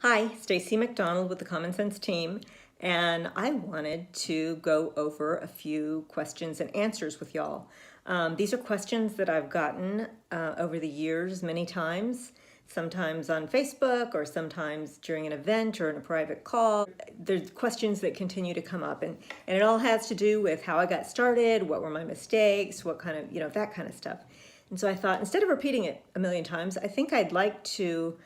Hi, Stacy McDonald with the Common Sense team, and I wanted to go over a few questions and answers with y'all. These are questions that I've gotten over the years many times, sometimes on Facebook or sometimes during an event or in a private call. There's questions that continue to come up, and it all has to do with how I got started, what were my mistakes, what kind of, that kind of stuff. And so I thought, instead of repeating it a million times, I think I'd like to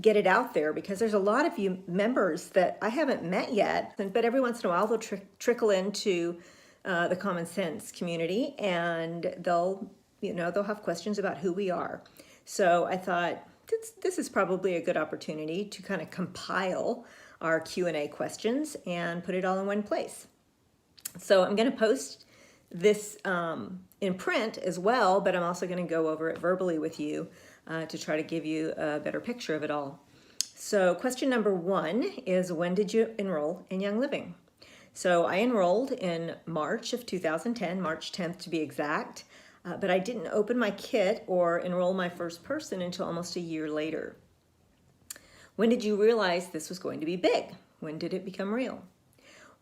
get it out there, because there's a lot of you members that I haven't met yet, but every once in a while they'll trickle into the Common Sense community, and they'll have questions about who we are. So I thought this is probably a good opportunity to kind of compile our Q&A questions and put it all in one place. So I'm going to post this in print as well, but I'm also going to go over it verbally with you to try to give you a better picture of it all. So question number 1 is, when did you enroll in Young Living? So I enrolled in March of 2010, March 10th to be exact, but I didn't open my kit or enroll my first person until almost a year later. When did you realize this was going to be big? When did it become real?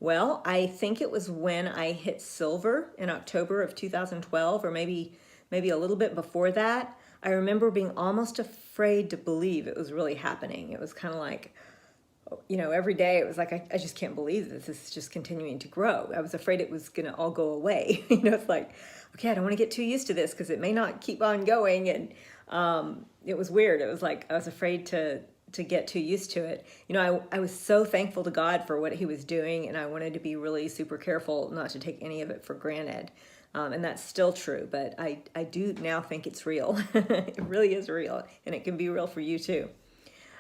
Well, I think it was when I hit silver in October of 2012, or maybe a little bit before that. I remember being almost afraid to believe it was really happening. It was kind of like, every day it was like, I just can't believe this. This is just continuing to grow. I was afraid it was going to all go away. It's like, okay, I don't want to get too used to this because it may not keep on going. And it was weird. It was like I was afraid to get too used to it. I was so thankful to God for what he was doing, and I wanted to be really super careful not to take any of it for granted. And that's still true, but I do now think it's real. It really is real, and it can be real for you too.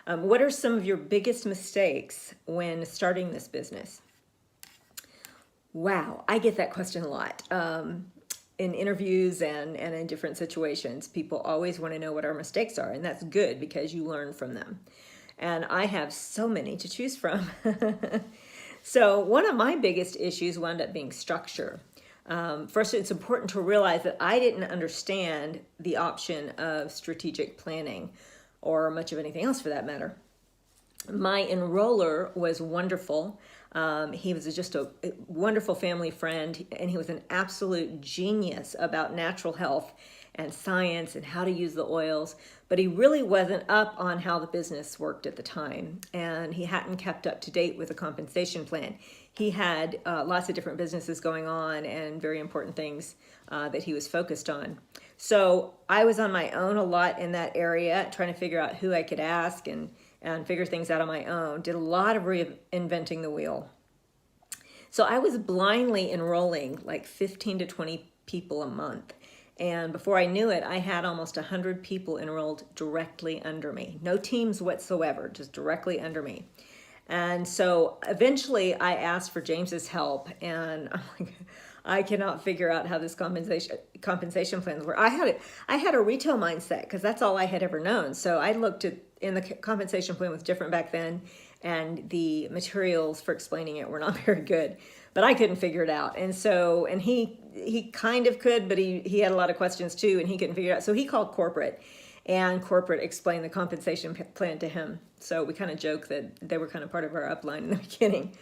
What are some of your biggest mistakes when starting this business? Wow, I get that question a lot. In interviews and in different situations, people always want to know what our mistakes are, and that's good because you learn from them. And I have so many to choose from. So one of my biggest issues wound up being structure. First, it's important to realize that I didn't understand the option of strategic planning, or much of anything else for that matter. My enroller was wonderful. He was just a wonderful family friend, and he was an absolute genius about natural health and science and how to use the oils, but he really wasn't up on how the business worked at the time, and he hadn't kept up to date with the compensation plan. He had lots of different businesses going on and very important things that he was focused on. So I was on my own a lot in that area, trying to figure out who I could ask and figure things out on my own. Did a lot of reinventing the wheel. So I was blindly enrolling like 15 to 20 people a month. And before I knew it, I had almost 100 people enrolled directly under me. No teams whatsoever, just directly under me. And so eventually I asked for James's help, and I'm like, I cannot figure out how this compensation plans work. I had a retail mindset because that's all I had ever known. So I looked at, and the compensation plan was different back then, and the materials for explaining it were not very good, but I couldn't figure it out. And so, and he kind of could, but he had a lot of questions too, and he couldn't figure it out. So he called corporate, and corporate explained the compensation plan to him. So we kind of joke that they were kind of part of our upline in the beginning.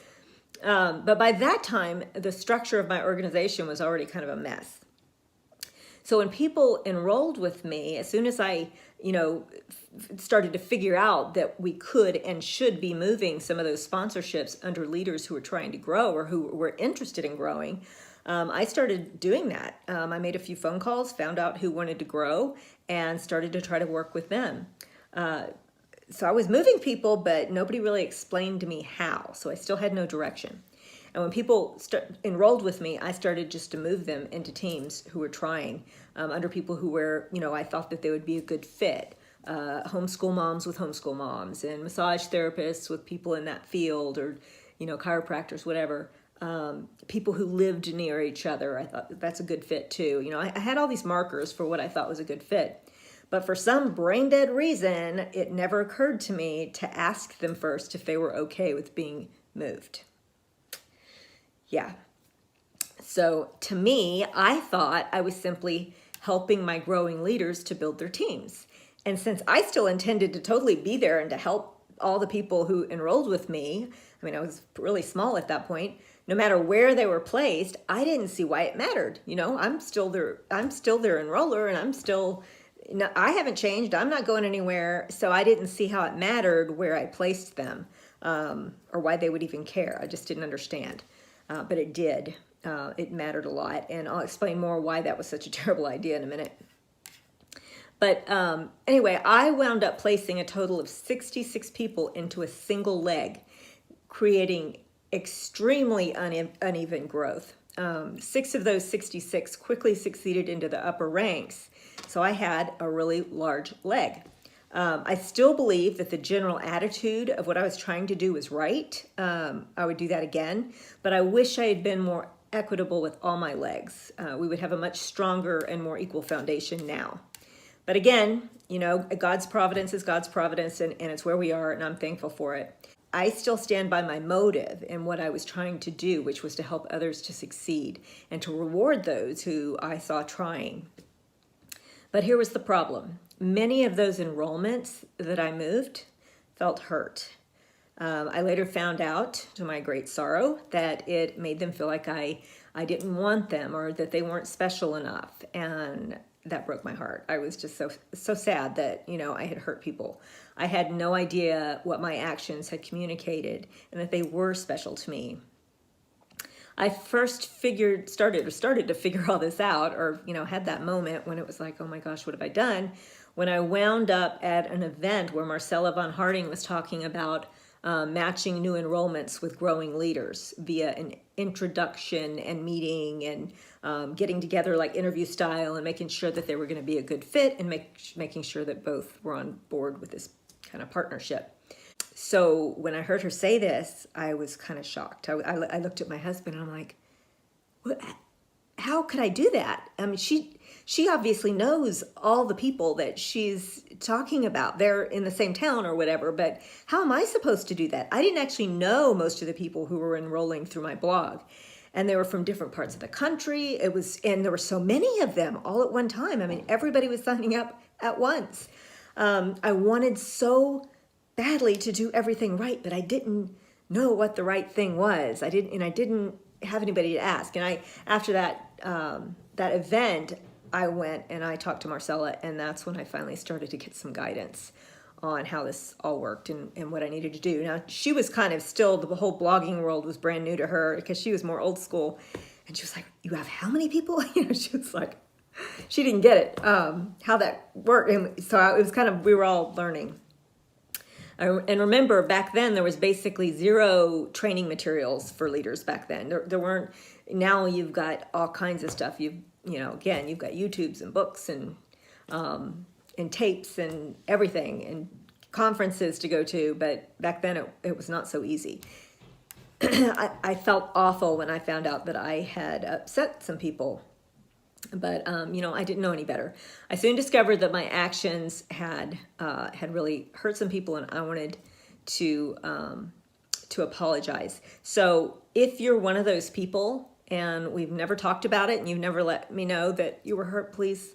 But by that time, the structure of my organization was already kind of a mess. So when people enrolled with me, as soon as I, started to figure out that we could and should be moving some of those sponsorships under leaders who were trying to grow or who were interested in growing, I started doing that. I made a few phone calls, found out who wanted to grow, and started to try to work with them. So I was moving people, but nobody really explained to me how. So I still had no direction. And when people enrolled with me, I started just to move them into teams who were trying, under people who were, I thought that they would be a good fit. Homeschool moms with homeschool moms, and massage therapists with people in that field, or, chiropractors, whatever. People who lived near each other, I thought that's a good fit too. I had all these markers for what I thought was a good fit. But for some brain dead reason, it never occurred to me to ask them first if they were okay with being moved. Yeah. So to me, I thought I was simply helping my growing leaders to build their teams. And since I still intended to totally be there and to help all the people who enrolled with me, I mean, I was really small at that point, no matter where they were placed, I didn't see why it mattered. You know, I'm still their enroller, and I'm still, no, I haven't changed. I'm not going anywhere. So I didn't see how it mattered where I placed them, or why they would even care. I just didn't understand. But it did. It mattered a lot. And I'll explain more why that was such a terrible idea in a minute. But anyway, I wound up placing a total of 66 people into a single leg, creating extremely uneven growth. 6 of those 66 quickly succeeded into the upper ranks, so I had a really large leg. I still believe that the general attitude of what I was trying to do was right. I would do that again, but I wish I had been more equitable with all my legs. We would have a much stronger and more equal foundation now. But again, you know, God's providence is God's providence, and it's where we are, and I'm thankful for it. I still stand by my motive and what I was trying to do, which was to help others to succeed and to reward those who I saw trying. But here was the problem. Many of those enrollments that I moved felt hurt. I later found out, to my great sorrow, that it made them feel like I didn't want them, or that they weren't special enough. And that broke my heart. I was just so sad that, you know, I had hurt people. I had no idea what my actions had communicated and that they were special to me. I first started to figure all this out, or, you know, had that moment when it was like, oh my gosh, what have I done? When I wound up at an event where Marcella von Harding was talking about matching new enrollments with growing leaders via an introduction and meeting, and getting together like interview style, and making sure that they were going to be a good fit, and making sure that both were on board with this kind of partnership. So when I heard her say this, I was kind of shocked. I looked at my husband and I'm like, what? How could I do that? I mean, she obviously knows all the people that she's talking about. They're in the same town or whatever, but how am I supposed to do that? I didn't actually know most of the people who were enrolling through my blog, and they were from different parts of the country. And there were so many of them all at one time. I mean, everybody was signing up at once. I wanted so badly to do everything right, but I didn't know what the right thing was. I didn't have anybody to ask. And after that event, I went and I talked to Marcella, and that's when I finally started to get some guidance on how this all worked and what I needed to do. Now, she was kind of still, the whole blogging world was brand new to her because she was more old school. And she was like, you have how many people? You know, she was like, she didn't get it, how that worked. And so it was kind of, we were all learning. And remember, back then, there was basically zero training materials for leaders back then. There weren't. Now you've got all kinds of stuff. You've got YouTubes and books and tapes and everything, and conferences to go to. But back then, it was not so easy. I felt awful when I found out that I had upset some people. But, I didn't know any better. I soon discovered that my actions had really hurt some people, and I wanted to apologize. So if you're one of those people and we've never talked about it and you've never let me know that you were hurt, please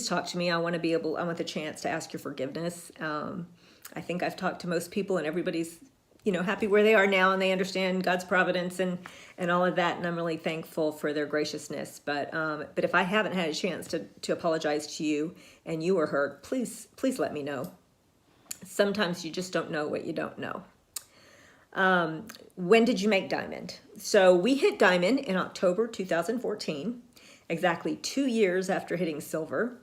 talk to me. I want the chance to ask your forgiveness. I think I've talked to most people, and everybody's happy where they are now, and they understand God's providence and all of that, and I'm really thankful for their graciousness. But if I haven't had a chance to apologize to you and you were hurt, please let me know. Sometimes you just don't know what you don't know. When did you make Diamond? So we hit Diamond in October 2014, exactly 2 years after hitting Silver.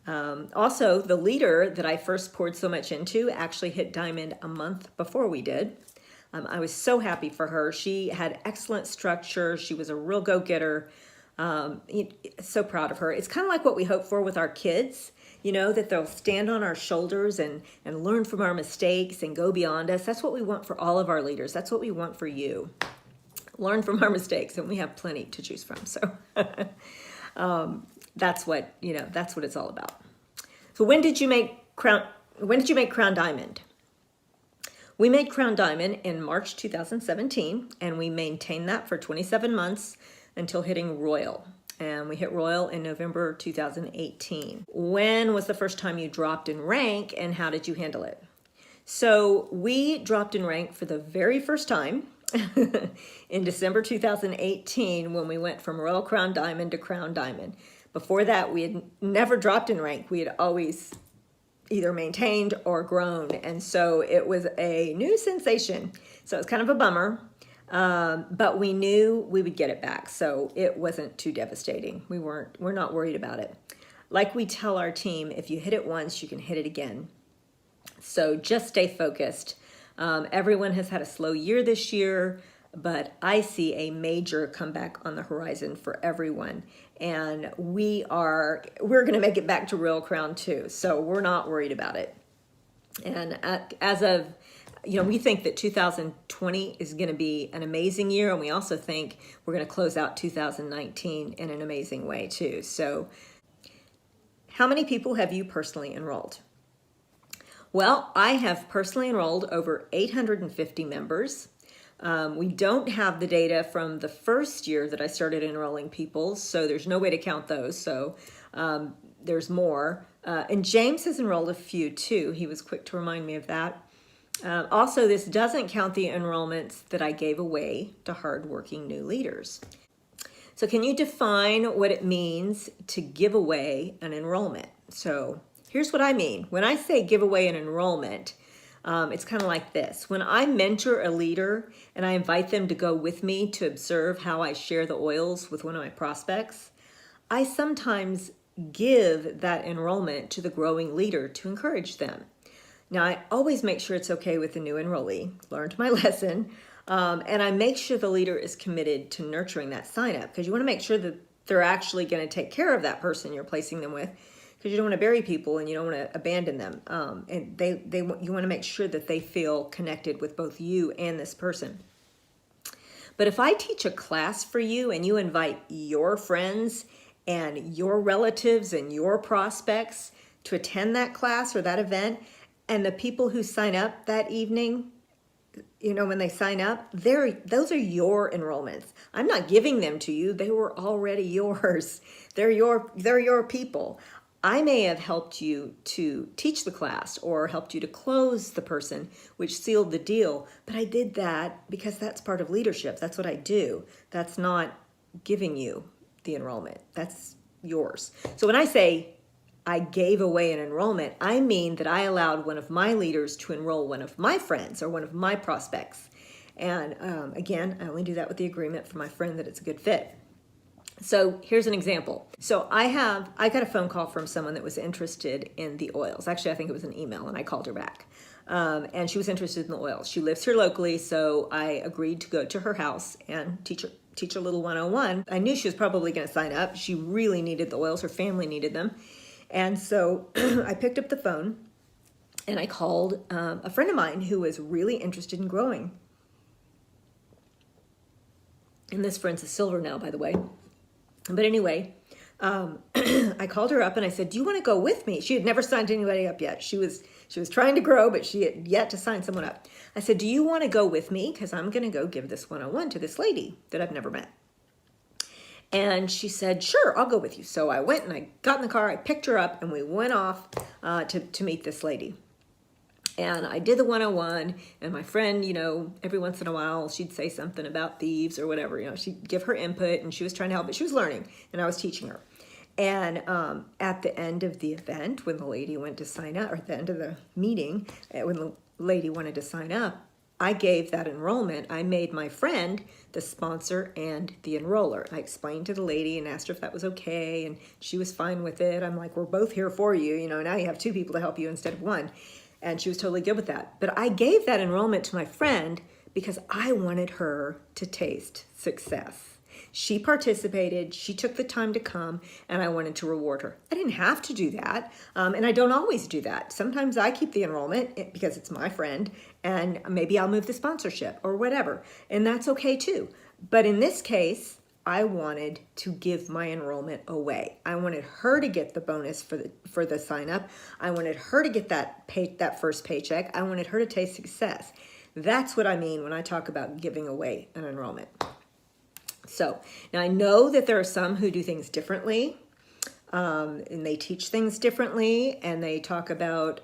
Also, the leader that I first poured so much into actually hit Diamond a month before we did. I was so happy for her. She had excellent structure. She was a real go-getter. So proud of her. It's kind of like what we hope for with our kids, that they'll stand on our shoulders and learn from our mistakes and go beyond us. That's what we want for all of our leaders. That's what we want for you. Learn from our mistakes, and we have plenty to choose from. So that's what it's all about. So when did you make Crown Diamond? We made Crown Diamond in March 2017, and we maintained that for 27 months until hitting Royal. And we hit Royal in November 2018. When was the first time you dropped in rank, and how did you handle it? So we dropped in rank for the very first time in December 2018 when we went from Royal Crown Diamond to Crown Diamond. Before that, we had never dropped in rank. We had always either maintained or grown. And so it was a new sensation. So it was kind of a bummer, but we knew we would get it back. So it wasn't too devastating. We're not worried about it. Like we tell our team, if you hit it once, you can hit it again. So just stay focused. Everyone has had a slow year this year, but I see a major comeback on the horizon for everyone. And we're going to make it back to Royal Crown too. So we're not worried about it. And as of, we think that 2020 is going to be an amazing year. And we also think we're going to close out 2019 in an amazing way too. So how many people have you personally enrolled? Well, I have personally enrolled over 850 members. We don't have the data from the first year that I started enrolling people, so there's no way to count those. So there's more. And James has enrolled a few too. He was quick to remind me of that. Also, this doesn't count the enrollments that I gave away to hardworking new leaders. So can you define what it means to give away an enrollment? So here's what I mean. When I say give away an enrollment, it's kind of like this. When I mentor a leader and I invite them to go with me to observe how I share the oils with one of my prospects, I sometimes give that enrollment to the growing leader to encourage them. Now, I always make sure it's okay with the new enrollee, learned my lesson, and I make sure the leader is committed to nurturing that sign up, because you want to make sure that they're actually going to take care of that person you're placing them with, because you don't want to bury people and you don't want to abandon them. And you want to make sure that they feel connected with both you and this person. But if I teach a class for you and you invite your friends and your relatives and your prospects to attend that class or that event, and the people who sign up that evening, when they sign up, those are your enrollments. I'm not giving them to you. They were already yours. They're your people. I may have helped you to teach the class or helped you to close the person, which sealed the deal. But I did that because that's part of leadership. That's what I do. That's not giving you the enrollment. That's yours. So when I say I gave away an enrollment, I mean that I allowed one of my leaders to enroll one of my friends or one of my prospects. And again, I only do that with the agreement from my friend that it's a good fit. So here's an example. So I got a phone call from someone that was interested in the oils. Actually, I think it was an email, and I called her back. And she was interested in the oils. She lives here locally, so I agreed to go to her house and teach her a little 101. I knew she was probably going to sign up. She really needed the oils. Her family needed them. And so I picked up the phone and I called a friend of mine who was really interested in growing. And this friend's a silver now, by the way. But anyway, I called her up and I said, do you want to go with me? She had never signed anybody up yet. She was trying to grow, but she had yet to sign someone up. I said, do you want to go with me? Because I'm going to go give this 101 to this lady that I've never met. And she said, sure, I'll go with you. So I went and I got in the car, I picked her up, and we went off to meet this lady. And I did the 101, and my friend, every once in a while, she'd say something about thieves or whatever. She'd give her input, and she was trying to help, but she was learning, and I was teaching her. And at the end of the event, when the lady went to sign up, or at the end of the meeting, when the lady wanted to sign up, I gave that enrollment. I made my friend the sponsor and the enroller. I explained to the lady and asked her if that was okay, and she was fine with it. I'm like, we're both here for you. Now you have two people to help you instead of one. And she was totally good with that. But I gave that enrollment to my friend because I wanted her to taste success. She participated, she took the time to come, and I wanted to reward her. I didn't have to do that, and I don't always do that. Sometimes I keep the enrollment because it's my friend, and maybe I'll move the sponsorship or whatever, and that's okay too. But in this case, I wanted to give my enrollment away. I wanted her to get the bonus for the sign up. I wanted her to get that first paycheck. I wanted her to taste success. That's what I mean when I talk about giving away an enrollment. So now I know that there are some who do things differently, and they teach things differently, and they talk about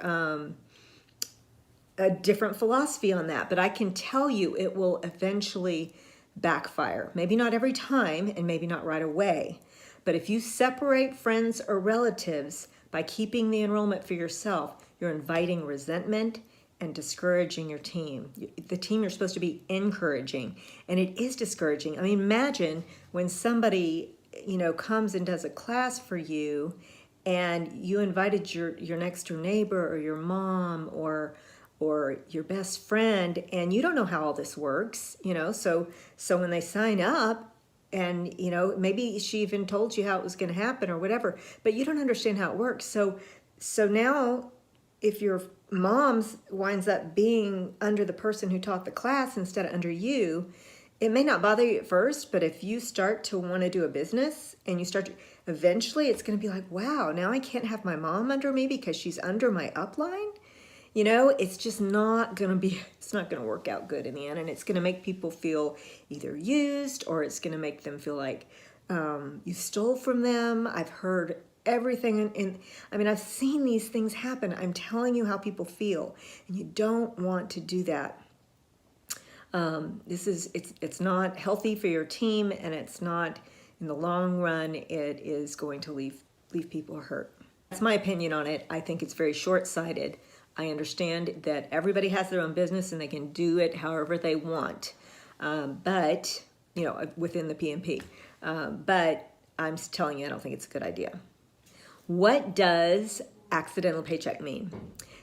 a different philosophy on that, but I can tell you it will eventually backfire. Maybe not every time and maybe not right away. But if you separate friends or relatives by keeping the enrollment for yourself, you're inviting resentment and discouraging your team. The team you're supposed to be encouraging, and it is discouraging. I mean, imagine when somebody, comes and does a class for you and you invited your next door neighbor or your mom or your best friend, and you don't know how all this works, so when they sign up, and maybe she even told you how it was going to happen or whatever, but you don't understand how it works. So now if your mom winds up being under the person who taught the class instead of under you, it may not bother you at first, but if you start to want to do a business and eventually it's going to be like, wow, now I can't have my mom under me because she's under my upline. It's just it's not going to work out good in the end. And it's going to make people feel either used, or it's going to make them feel like you stole from them. I've heard everything. I've seen these things happen. I'm telling you how people feel, and you don't want to do that. It's not healthy for your team, and it's not, in the long run, it is going to leave people hurt. That's my opinion on it. I think it's very short-sighted. I understand that everybody has their own business and they can do it however they want, but within the PMP. But I'm telling you, I don't think it's a good idea. What does accidental paycheck mean?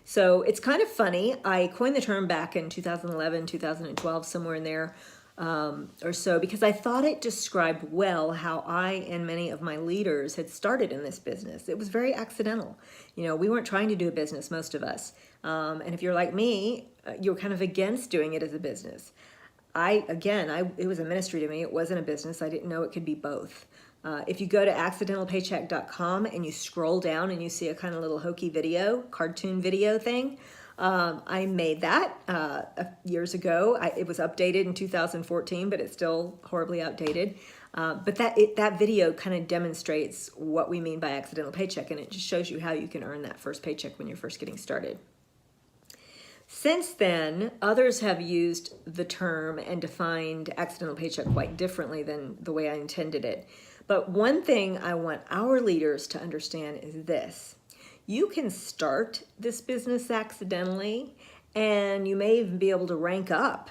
So it's kind of funny. I coined the term back in 2011, 2012, somewhere in there or so, because I thought it described well how I and many of my leaders had started in this business. It was very accidental. We weren't trying to do a business, most of us. And if you're like me, you're kind of against doing it as a business. It was a ministry to me. It wasn't a business. I didn't know it could be both. If you go to accidentalpaycheck.com and you scroll down and you see a kind of little hokey video, cartoon video thing, I made that years ago. It was updated in 2014, but it's still horribly outdated. But that video kind of demonstrates what we mean by accidental paycheck, and it just shows you how you can earn that first paycheck when you're first getting started. Since then, others have used the term and defined accidental paycheck quite differently than the way I intended it. But one thing I want our leaders to understand is this. You can start this business accidentally, and you may even be able to rank up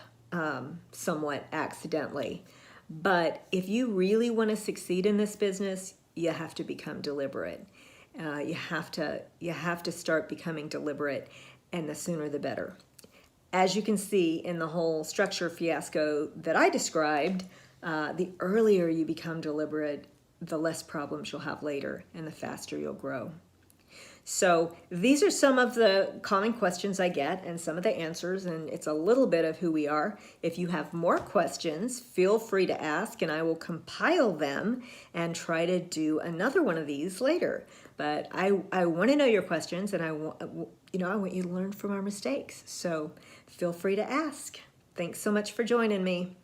somewhat accidentally. But if you really want to succeed in this business, you have to become deliberate. You have to start becoming deliberate, and the sooner the better. As you can see in the whole structure fiasco that I described, the earlier you become deliberate, the less problems you'll have later, and the faster you'll grow. So these are some of the common questions I get and some of the answers, and it's a little bit of who we are. If you have more questions, feel free to ask, and I will compile them and try to do another one of these later. But I want to know your questions, and I want you to learn from our mistakes. So feel free to ask. Thanks so much for joining me.